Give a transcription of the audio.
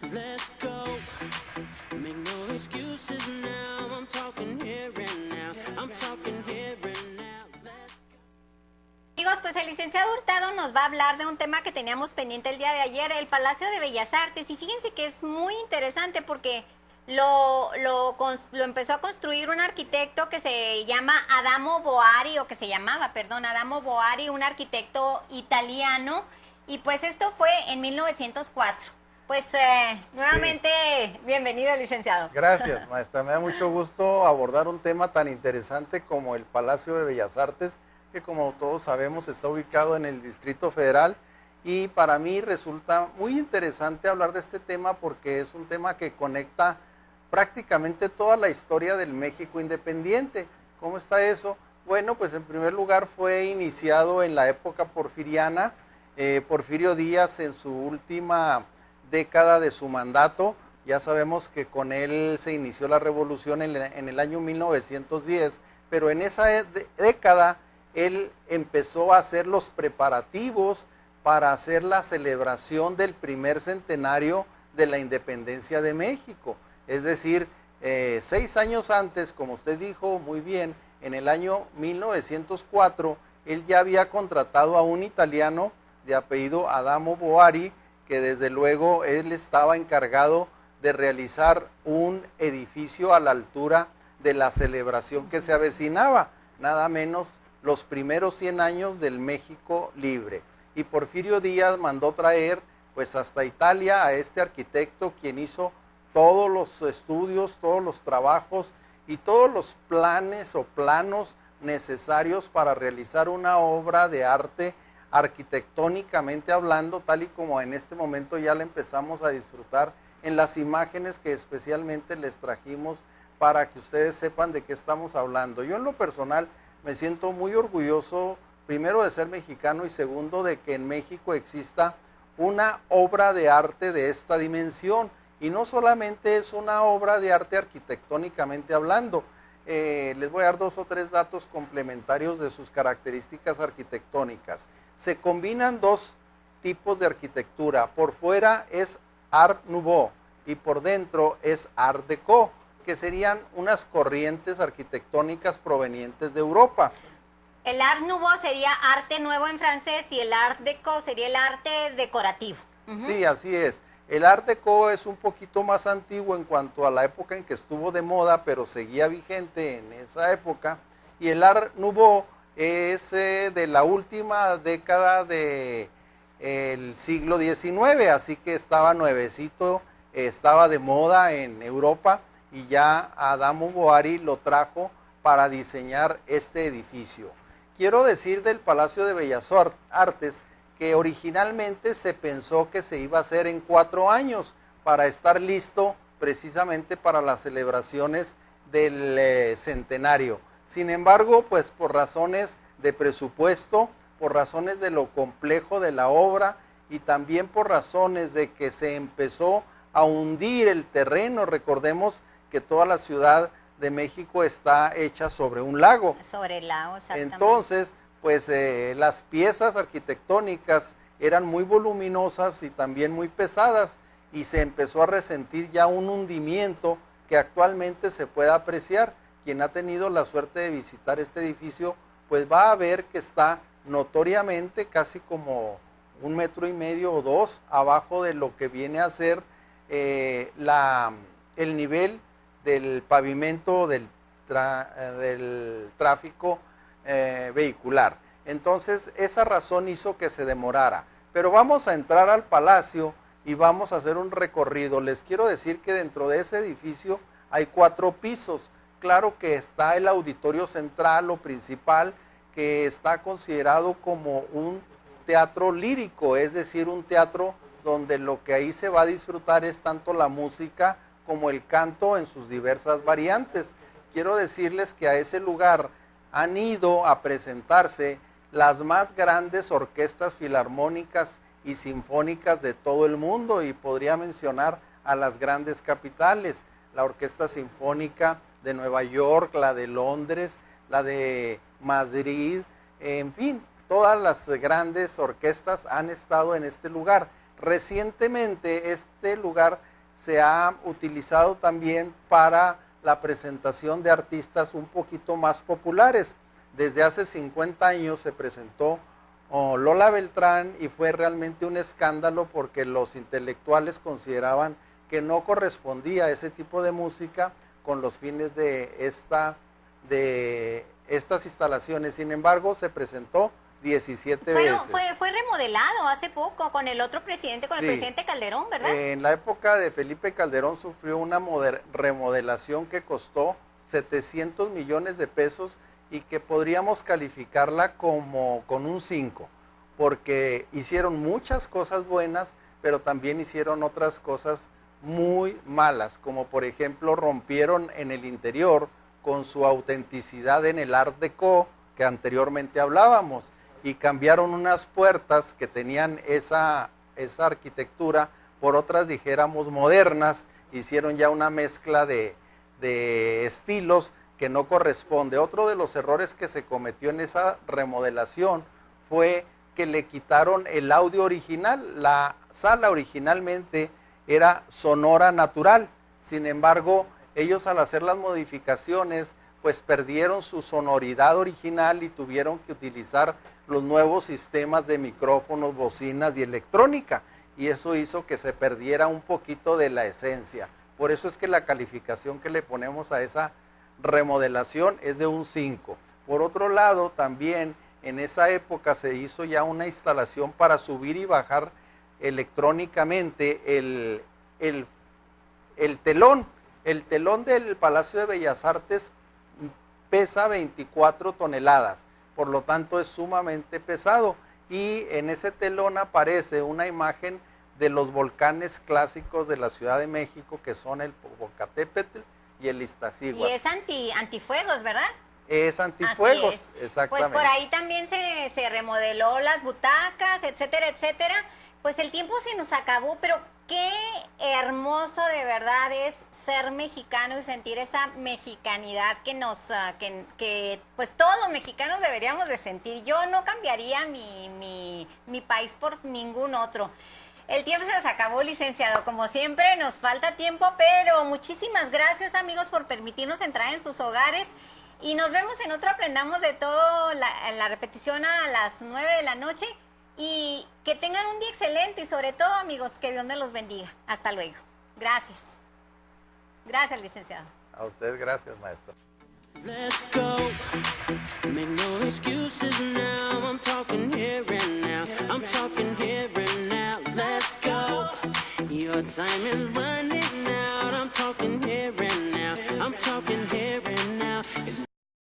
Let's go. Make no excuses now. I'm talking here and now. I'm talking here and now. Let's go. Amigos, pues el licenciado Hurtado nos va a hablar de un tema que teníamos pendiente el día de ayer, el Palacio de Bellas Artes. Y fíjense que es muy interesante porque lo empezó a construir un arquitecto que se llama Adamo Boari, o que se llamaba, perdón, Adamo Boari, un arquitecto italiano. Y pues esto fue en 1904. Pues nuevamente, sí. Bienvenido, licenciado. Gracias, maestra. Me da mucho gusto abordar un tema tan interesante como el Palacio de Bellas Artes, que como todos sabemos está ubicado en el Distrito Federal, y para mí resulta muy interesante hablar de este tema porque es un tema que conecta prácticamente toda la historia del México independiente. ¿Cómo está eso? Bueno, pues en primer lugar fue iniciado en la época porfiriana. Porfirio Díaz, en su última década de su mandato, ya sabemos que con él se inició la revolución en el año 1910, pero en esa década él empezó a hacer los preparativos para hacer la celebración del primer centenario de la independencia de México. Es decir, 6 años antes, como usted dijo muy bien, en el año 1904, él ya había contratado a un italiano de apellido Adamo Boari, que desde luego él estaba encargado de realizar un edificio a la altura de la celebración que se avecinaba, nada menos los primeros 100 años del México libre. Y Porfirio Díaz mandó traer pues hasta Italia a este arquitecto, quien hizo todos los estudios, todos los trabajos y todos los planes o planos necesarios para realizar una obra de arte arquitectónicamente hablando, tal y como en este momento ya la empezamos a disfrutar en las imágenes que especialmente les trajimos para que ustedes sepan de qué estamos hablando. Yo en lo personal me siento muy orgulloso, primero de ser mexicano y segundo de que en México exista una obra de arte de esta dimensión, y no solamente es una obra de arte arquitectónicamente hablando. Les voy a dar 2 o 3 datos complementarios de sus características arquitectónicas. Se combinan 2 tipos de arquitectura. Por fuera es Art Nouveau y por dentro es Art Deco, que serían unas corrientes arquitectónicas provenientes de Europa. El Art Nouveau sería arte nuevo en francés y el Art Deco sería el arte decorativo. Sí, así es. El Art Deco es un poquito más antiguo en cuanto a la época en que estuvo de moda, pero seguía vigente en esa época. Y el Art Nouveau es de la última década del siglo XIX, así que estaba nuevecito, estaba de moda en Europa, y ya Adamo Boari lo trajo para diseñar este edificio. Quiero decir del Palacio de Bellas Artes que originalmente se pensó que se iba a hacer en 4 años para estar listo precisamente para las celebraciones del centenario. Sin embargo, pues por razones de presupuesto, por razones de lo complejo de la obra y también por razones de que se empezó a hundir el terreno. Recordemos que toda la Ciudad de México está hecha sobre un lago. Sobre el lago, exactamente. Entonces, pues las piezas arquitectónicas eran muy voluminosas y también muy pesadas, y se empezó a resentir ya un hundimiento que actualmente se puede apreciar. Quien ha tenido la suerte de visitar este edificio, pues va a ver que está notoriamente casi como 1,5 metros o 2 abajo de lo que viene a ser el nivel del pavimento del tráfico vehicular. Entonces esa razón hizo que se demorara. Pero vamos a entrar al palacio y vamos a hacer un recorrido. Les quiero decir que dentro de ese edificio hay 4 pisos. Claro que está el auditorio central o principal, que está considerado como un teatro lírico, es decir, un teatro donde lo que ahí se va a disfrutar es tanto la música como el canto en sus diversas variantes. Quiero decirles que a ese lugar han ido a presentarse las más grandes orquestas filarmónicas y sinfónicas de todo el mundo, y podría mencionar a las grandes capitales: la Orquesta Sinfónica de Nueva York, la de Londres, la de Madrid, en fin, todas las grandes orquestas han estado en este lugar. Recientemente este lugar se ha utilizado también para la presentación de artistas un poquito más populares. Desde hace 50 años se presentó Lola Beltrán y fue realmente un escándalo porque los intelectuales consideraban que no correspondía ese tipo de música con los fines de estas instalaciones. Sin embargo, se presentó 17 veces. Fue remodelado hace poco con el otro presidente, con el presidente Calderón, ¿verdad? En la época de Felipe Calderón sufrió una remodelación que costó 700 millones de pesos y que podríamos calificarla como con un 5, porque hicieron muchas cosas buenas, pero también hicieron otras cosas muy malas, como por ejemplo rompieron en el interior con su autenticidad en el Art Deco que anteriormente hablábamos, y cambiaron unas puertas que tenían esa arquitectura por otras, dijéramos, modernas. Hicieron ya una mezcla de estilos que no corresponde. Otro de los errores que se cometió en esa remodelación fue que le quitaron el audio original. La sala originalmente era sonora natural, sin embargo, ellos al hacer las modificaciones, pues perdieron su sonoridad original y tuvieron que utilizar los nuevos sistemas de micrófonos, bocinas y electrónica, y eso hizo que se perdiera un poquito de la esencia. Por eso es que la calificación que le ponemos a esa remodelación es de un 5. Por otro lado, también en esa época se hizo ya una instalación para subir y bajar electrónicamente el telón. El telón del Palacio de Bellas Artes pesa 24 toneladas, por lo tanto es sumamente pesado, y en ese telón aparece una imagen de los volcanes clásicos de la Ciudad de México, que son el Popocatépetl y el Iztaccíhuatl. Y es antifuegos, ¿verdad? Es antifuegos, Así es. exactamente. Pues por ahí también se remodeló las butacas, etcétera, etcétera. Pues el tiempo se nos acabó, pero qué hermoso de verdad es ser mexicano y sentir esa mexicanidad que pues todos los mexicanos deberíamos de sentir. Yo no cambiaría mi país por ningún otro. El tiempo se nos acabó, licenciado. Como siempre, nos falta tiempo, pero muchísimas gracias, amigos, por permitirnos entrar en sus hogares. Y nos vemos en otro Aprendamos de Todo, en la repetición a las 9 de la noche. Y que tengan un día excelente y sobre todo, amigos, que Dios me los bendiga. Hasta luego. Gracias. Gracias, licenciado. A usted, gracias, maestro. Let's go. Make no excuses now. I'm talking here and now. I'm talking here and now. Let's go. Your time is running out. I'm talking here and now. I'm talking here and now. It's